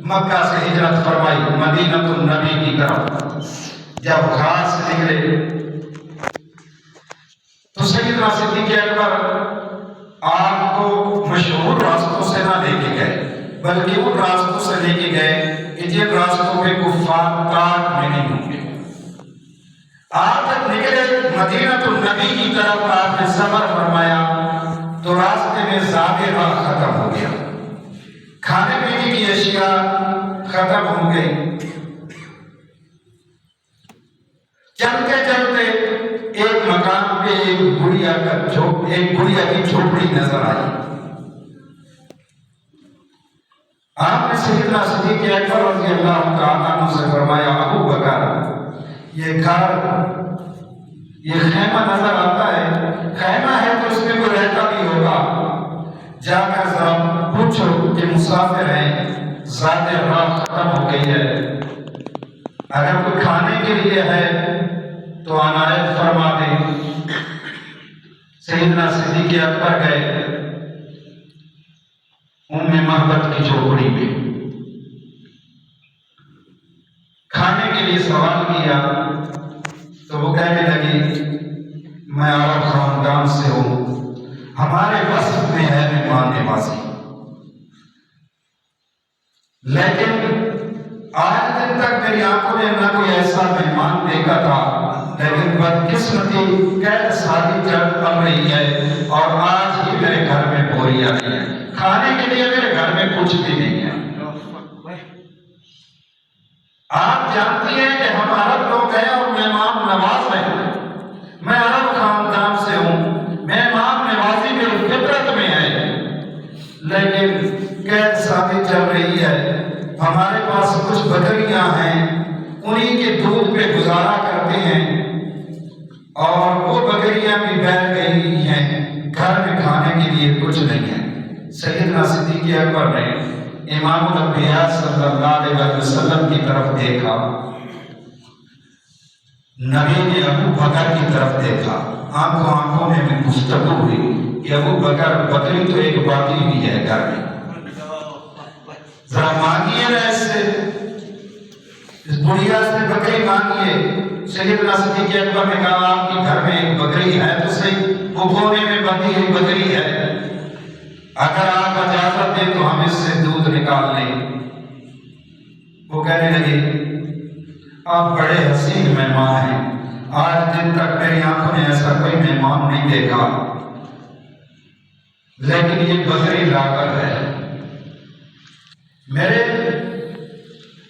مکہ سے ہجرت فرمائی مدینہ النبی کی طرف، جب گھاٹ سے نکلے تو سیدنا صدیق اکبر آپ کو مشہور راستوں سے نہ لے کے گئے، بلکہ ان راستوں سے لے کے گئے کہ جن راستوں پہ کفار تاک میں نہیں ہوں گے۔ آپ جب نکلے مدینہ النبی کی طرف، آپ نے سفر فرمایا تو راستے میں زاد راہ ختم ہو گیا، کھانے پینے کی اشیاء ختم ہو گئی۔ چلتے چلتے ایک مکان پہ ایک گڑیا کی جھوپڑی نظر آئی۔ آپ نے سیدنا صدیق اکبر رضی اللہ تعالیٰ عنہ سے فرمایا ابو بکر یہ خیمہ نظر آتا ہے، خیمہ ہے تو اس میں کوئی رہتا بھی ہوگا، جا کر ذرا پوچھو کہ مسافر ہیں، ذات راہ ختم ہو گئی ہے، اگر کوئی کھانے کے لیے ہے تو عنایت فرما دے۔ سیدنا صدیق اکبر گئے محبت کی جھوپڑی میں، کھانے کے لیے سوال کیا تو وہ کہنے لگی میں عرب خاندان سے ہوں، ہمارے وصف میں ہے مہمان نوازی، لیکن آج دن تک میری آنکھوں نے نہ کوئی ایسا مہمان دیکھا تھا، لیکن بدقسمتی قید شادی چل رہی ہے اور آج ہی میرے گھر میں بوریاں نہیں ہے، کھانے کے لیے میرے گھر میں کچھ بھی نہیں ہے۔ آپ جانتی ہیں کہ ہم عرب لوگ ہیں اور مہمان نواز ہیں، میں عرب خاندان سے ہوں، مہمان نوازی میری فطرت میں ہے، لیکن قید شادی چل رہی ہے، ہمارے پاس کچھ بکریاں ہیں، انہی کے دودھ پہ گزارا کرتے ہیں اور وہ بکریاں بھی بیٹھ گئی ہیں، گھر میں کھانے کے لیے کچھ نہیں ہے۔ سیدنا صدیق اکبر نے امام الانبیاء صلی اللہ علیہ وسلم کی طرف دیکھا، نبی نے ابو بکر کی طرف دیکھا، آنکھوں میں گفتگو ہوئی کہ ابو بکر بکری تو ایک باقی بھی ہے گھر میں، ذرا مانگیے نا اس بڑھیا سے بکری مانگیے۔ سیدنا صدیق اکبر نے کہا آپ کے گھر میں ایک بکری ہے تو صحیح، وہ کونے میں بندھی ہوئی بکری ہے، اگر آپ اجازت دیں تو ہم اس سے دودھ نکال لیں۔ وہ کہنے لگے آپ بڑے حسین مہمان ہیں، آج دن تک میری آنکھوں نے ایسا کوئی مہمان نہیں دیکھا، لیکن یہ بکری لاغر ہے۔ میرے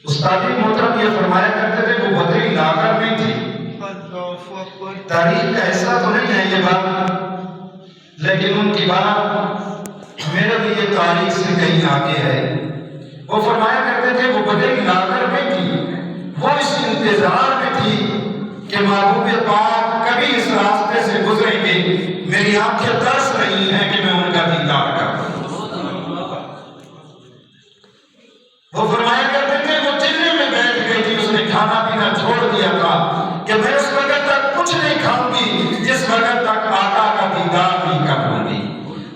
استاد محترم یہ فرمایا کرتے تھے وہ بکری لاغر نہیں تھی، تاریخ کا ایسا تو نہیں ہے یہ بات، لیکن ان کی بات میرے لیے تاریخ سے کہیں آگے ہے۔ وہ فرمایا کرتے تھے وہ بکری لاغر میں تھی، وہ اس انتظار میں تھی کہ محبوب پاک کبھی اس راستے سے گزریں گے، میری آنکھیں ترس رہی ہیں کہ میں ان کا دیدار کروں۔ وہ فرمایا کرتے تھے وہ چلے میں بیٹھ گئی تھی، اس نے کھانا پینا چھوڑ دیا تھا کہ میں اس وقت تک کچھ نہیں کھاؤں گی جس وقت تک آقا کا دیدار نہیں کر لوں گی،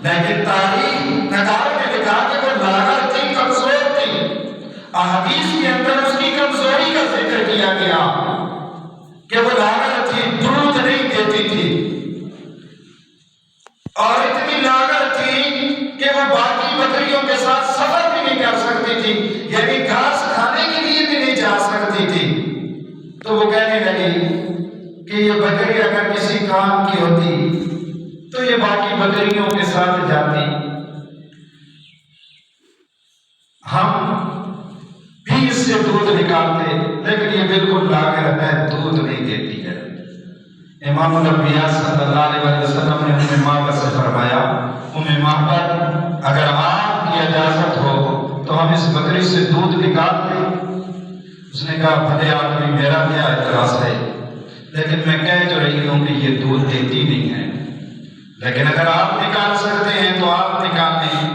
لیکن تاریخ نگار نے لکھا کہ وہ لاغر تھی، کمزور تھی، احادیث کے اندر اس کی کمزوری کا ذکر کیا گیا کہ وہ لاغر تھی، دودھ نہیں دیتی تھی اور اتنی لاغر تھی کہ وہ باقی بکریوں کے ساتھ سفر بھی نہیں کر سکتی تھی، یعنی گھاس کھانے کے لیے بھی نہیں جا سکتی تھی۔ تو وہ کہنے لگی کہ یہ بکری اگر کسی کام کی ہوتی تو یہ باقی بکریوں کے ساتھ جاتی، ہم بھی اس سے دودھ نکالتے، لیکن یہ بالکل لاغر ہے، دودھ نہیں دیتی ہے۔ امام الانبیاء صلی اللہ علیہ وسلم نے ام معبد سے فرمایا ام معبد اگر آپ کی اجازت ہو تو ہم اس بکری سے دودھ نکال دیں۔ اس نے کہا بھلے آدمی میرا کیا اعتراض ہے، لیکن میں کہہ جو رہی ہوں کہ یہ دودھ دیتی نہیں ہے، لیکن اگر آپ نکال سکتے ہیں تو آپ نکال لیں۔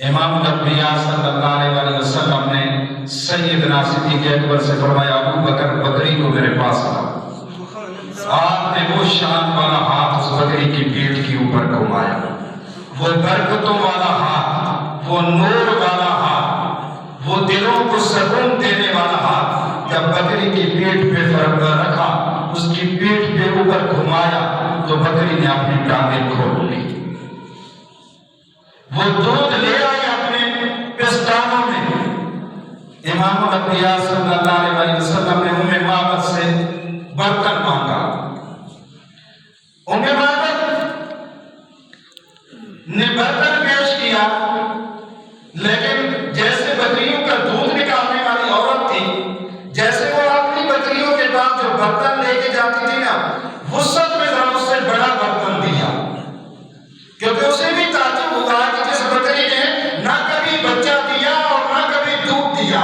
امام الانبیاء صلی اللہ علیہ وسلم نے سیدنا صدیق اکبر سے فرمایا ابو بکر بکری کو میرے پاس لاؤ۔ آپ نے وہ شان والا ہاتھ اس بکری کی پیٹھ کے اوپر گھمایا، وہ برکتوں والا ہاتھ، وہ نور والا ہاتھ، وہ دلوں کو سکون دینے والا ہاتھ جب بکری کی پیٹھ پہ رکھا، اس کی پیٹھ پہ اوپر گھمایا تو بکری نے اپنی ٹانگیں کھول لی، وہ دودھ لے آئی اپنے پستانوں میں۔ امام الانبیاء صلی اللہ علیہ وسلم نے ام معبد سے برتن مانگا، ام معبد نے برتن پیش کیا، لیکن جیسے بکریوں کا دودھ نکالنے والی عورت تھی، جیسے وہ اپنی بکریوں کے پاس جو برتن لے کے جاتی تھی نا، وسعت میں ذرا اس سے بڑا برتن دیا، کیونکہ اسے بھی تعجب ہوا کہ جس بکری نے نہ کبھی بچہ دیا اور نہ کبھی دودھ دیا،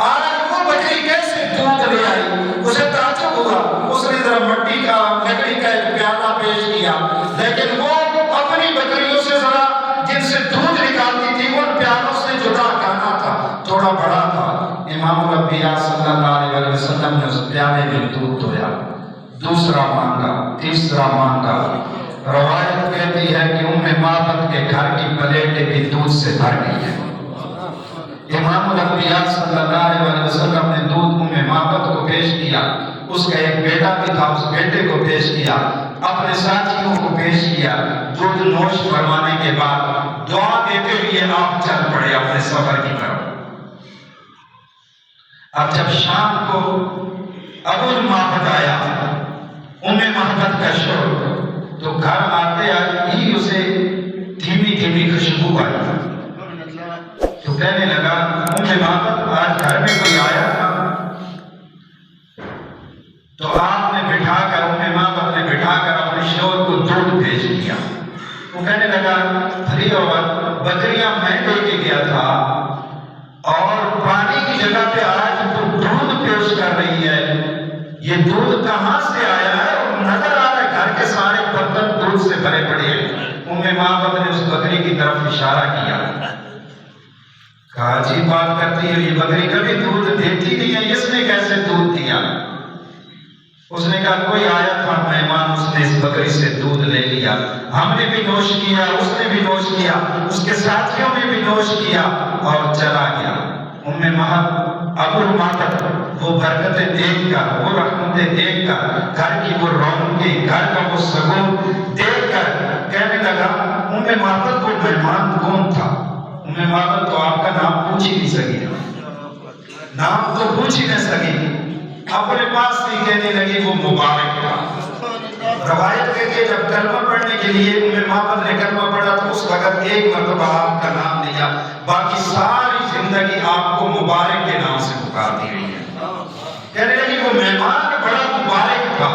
آج وہ بکری کیسے دودھ لے آئی؟ اسے تعجب ہوا۔ اس نے ذرا مٹی کا لکڑی کا ایک پیالہ پیش کیا، لیکن وہ اپنی بکریوں سے ذرا جن سے دودھ نکالتی تھی ان پیالوں سے جدا کھانا تھا، تھوڑا بڑا تھا۔ امام الانبیاء صلی اللہ علیہ وسلم نے اس پیالے میں دودھ دھویا، دوسرا مانگا، تیسرا مانگا۔ روایت کہتی ہے کہ ام معبد کے گھر کی پلیٹیں بھی دودھ سے بھر گئی ہیں۔ امام الانبیاء صلی اللہ علیہ وسلم نے دودھ ام معبد کو پیش کیا، اس کا ایک بیٹا بھی تھا، اس بیٹے کو پیش کیا، اپنے ساتھیوں کو پیش کیا۔ دودھ نوش فرمانے کے بعد دعا دیتے ہوئے آپ چل پڑے اپنے سفر کی طرف۔ اب جب شام کو ابو المعبد آیا، ام معبد کا شوق، تو گھر آتے ہی اسے دھیمی دھیمی خوشبو آئی، تو کہنے لگا ام معبد آج گھر میں کوئی آیا تھا؟ تو آپ نے بٹھا کر، ام معبد نے بٹھا کر اپنے شوہر کو دودھ بھیج دیا۔ وہ کہنے لگا بھری عورت، بکریاں میں لے کے گیا تھا اور پانی کی جگہ پہ آج تو دودھ پیش کر رہی ہے، یہ دودھ کہاں سے آیا ہے؟ اور نظر آ رہا ہے گھر کے سارے برتن دودھ سے بھرے پڑے ہیں۔ ام معبد نے اس بکری کی طرف اشارہ کیا، کہا عجیب بات کرتی ہے، یہ بکری کبھی دودھ دیتی نہیں ہے، اس نے کیسے دودھ دیا؟ اس نے کہا کوئی آیا تھا مہمان، اس نے اس بکری سے دودھ لے لیا، ہم نے بھی نوش کیا، اس نے بھی نوش کیا، اس کے ساتھیوں نے بھی نوش کیا اور چلا گیا۔ ابو المعبد وہ برکتیں دیکھ کر، وہ رحمتیں دیکھ کر، گھر کی وہ رونقیں، گھر کا وہ سکون دیکھ کر کہنے لگا ام معبد کو مہمان کون تھا؟ ام معبد تو آپ کا نام پوچھ ہی نہیں سکی، نام تو پوچھ ہی نہیں سکی، اپنے پاس سے کہنے لگی وہ مبارک تھا۔ روایت ہے کہ جب کلمہ پڑھنے کے لیے ام معبد نے کلمہ پڑھا تو اس وقت ایک مرتبہ آپ کا نام لیا، باقی ساری زندگی آپ کو مبارک کے نام سے پکارتی رہی ہے۔ کہنے لگی وہ مہمان بڑا مبارک تھا۔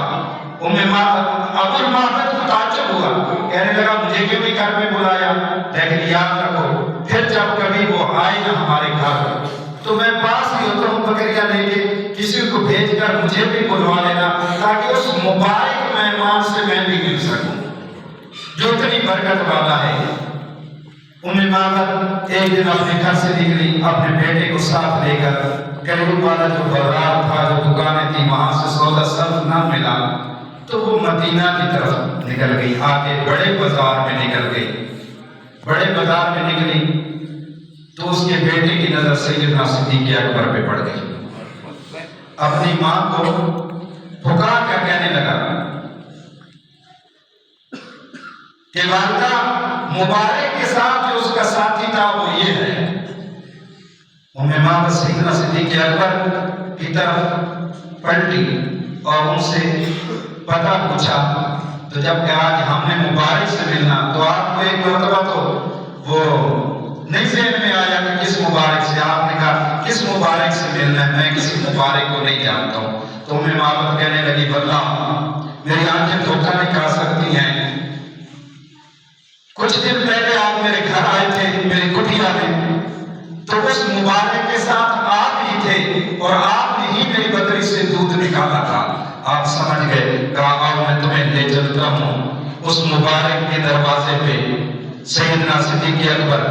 ام معبد، ابو المعبد کو تعجب ہوا، کہنے لگا مجھے کیوں نہیں گھر میں بلایا؟ لیکن یاد رکھو پھر جب کبھی وہ آئے نا ہمارے گھر تو میں پاس ہی ہوتا ہوں، بکریاں لے کے کسی کو بھیج کر مجھے بھی بلوا لینا، تاکہ اس مبارک مہمان سے میں بھی مل سکوں جو اتنی برکت والا ہے۔ ام معبد ایک دن اپنے گھر سے نکلی، اپنے بیٹے کو ساتھ لے کر، قریب والا جو بازار تھا، جو دکانیں تھی، وہاں سے سودا سب نہ ملا تو وہ مدینہ کی طرف نکل گئی، آگے بڑے بازار میں نکل گئی۔ بڑے بازار میں نکلی تو اس کے بیٹے کی نظر سیدنا صدیق اکبر پہ پڑ گئی۔ اپنی ماں کو پکار کر کہنے لگا کہ والدہ، مبارک کے ساتھ جو اس کا ساتھی تھا وہ یہ ہے۔ ام معبد سیدنا صدیق اکبر کی طرف پلٹی اور ان سے پتہ پوچھا، تو جب کہا کہ ہم نے مبارک سے ملنا، تو آپ کو ایک مرتبہ تو وہ نہیں ذہن میں آیا کہ کس مبارک سے؟ آپ نے کہا کس مبارک سے ملنا ہے؟ میں کسی مبارک کو نہیں جانتا ہوں۔ تو ام معبد کہنے لگی واللہ میری آنکھیں دھوکہ نہیں کھا سکتی ہیں، کچھ دن پہلے آپ میرے گھر آئے تھے میری کٹیا میں، تو اس مبارک کے ساتھ آپ ہی تھے اور آپ نے ہی میری بکری سے دودھ نکالا تھا۔ آپ سمجھ گئے، کہا آؤ میں تمہیں لے چلتا ہوں اس مبارک کے دروازے پہ۔ سیدنا صدیق اکبر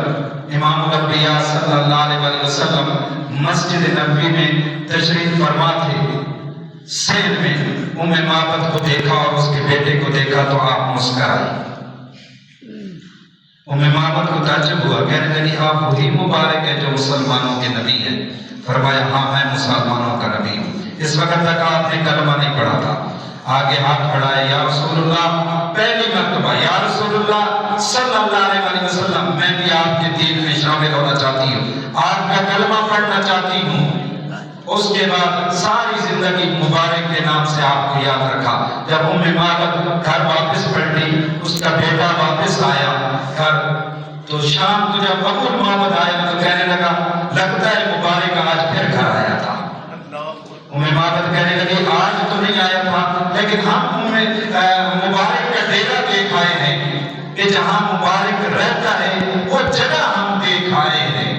امام الانبیاء صلی اللہ علیہ وسلم مسجد نبوی میں تشریف فرما تھے، سین میں ام معبد کو دیکھا اور اس کے بیٹے کو دیکھا تو آپ مسکرائے۔ ام معبد کو تعجب ہوا، کہنے لگی آپ وہی مبارک ہے جو مسلمانوں کے نبی ہیں؟ فرمایا ہاں میں مسلمانوں کا نبی ہوں. اس وقت تک آپ نے کلمہ نہیں پڑھا تھا. آگے ہاتھ بڑھائے، یا رسول اللہ، پہلی مرتبہ یا رسول اللہ صلی اللہ علیہ وسلم، میں بھی آپ کے دین میں شامل ہونا چاہتی ہوں، آپ کا کلمہ پڑھنا چاہتی ہوں. اس کے بعد ساری زندگی مبارک کے نام سے آپ کو یاد رکھا. جب معبد گھر واپس پلٹی، اس کا بیٹا واپس آیا گھر، تو شام کو جب معبد آیا تو کہنے لگا لگتا ہے مبارک آج پھر گھر آیا تھا. معبد کہنے لگے آج تو نہیں آیا تھا، لیکن ہم مبارک کا ڈیرا دیکھ آئے ہیں کہ جہاں مبارک رہتا ہے وہ جگہ ہم دیکھ آئے ہیں.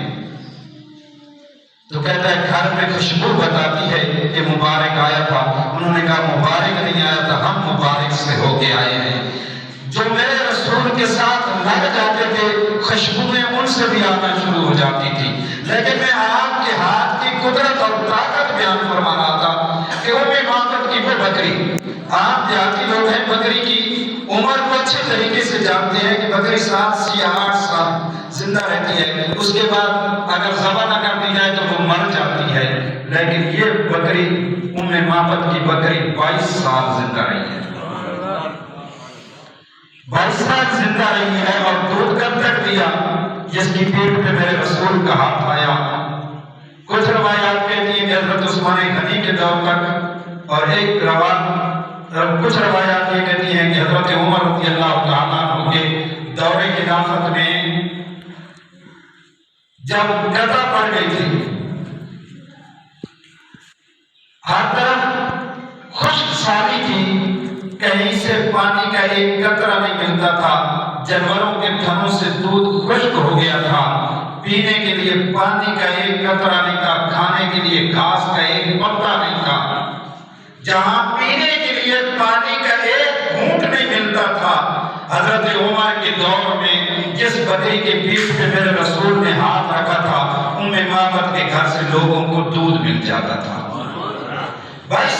تو کہتا ہے گھر میں خوشبو بتاتی ہے کہ مبارک آیا تھا. انہوں نے کہا مبارک نہیں آیا تھا، ہم مبارک سے ہو کے آئے ہیں. جو میرے رسول کے ساتھ لگ جاتے تھے خوشبوئیں ان سے بھی آنا شروع ہو جاتی تھی. لیکن میں آپ کے ہاتھ کی قدرت اور طاقت بیان فرما رہا تھا کہ معبد کی وہ بکری، آپ دیہاتی لوگ ہیں، بکری کی عمر کو اچھے طریقے سے جانتے ہیں کہ بکری 7 سے 8 سال زندہ رہتی ہے، اس کے بعد اگر ذبح نہ کر دی جائے تو وہ مر جاتی ہے. لیکن یہ بکری معبد کی بکری 22 سال زندہ رہی ہے. 22 سال زندہ رہی ہے اور دودھ کب تک دیا؟ جس کی پیٹ پہ میرے رسول کا ہاتھ آیا. کچھ روایات کہتی ہیں کہ حضرت عثمان غنی کے دور تک، اور کچھ روایات یہ کہتی ہیں کہ حضرت عمر رضی اللہ تعالیٰ عنہ کے دور خلافت میں جب قضا پڑ گئی تھی، ہر طرف خشک سالی تھی، کہیں سے پانی کا ایک قطرہ نہیں ملتا تھا، جانوروں کے تھنوں سے دودھ خشک ہو گیا تھا، پینے کے لیے پانی کا ایک قطرہ نہیں تھا، کھانے کے لیے گھاس کا ایک پتا نہیں تھا. جہاں پینے کے لیے پانی کا ایک گھونٹ نہیں ملتا تھا، حضرت عمر کے دور میں جس بکری کے پیٹ پہ میرے رسول نے ہاتھ رکھا تھا، معبد کے گھر سے لوگوں کو دودھ مل جاتا تھا. 22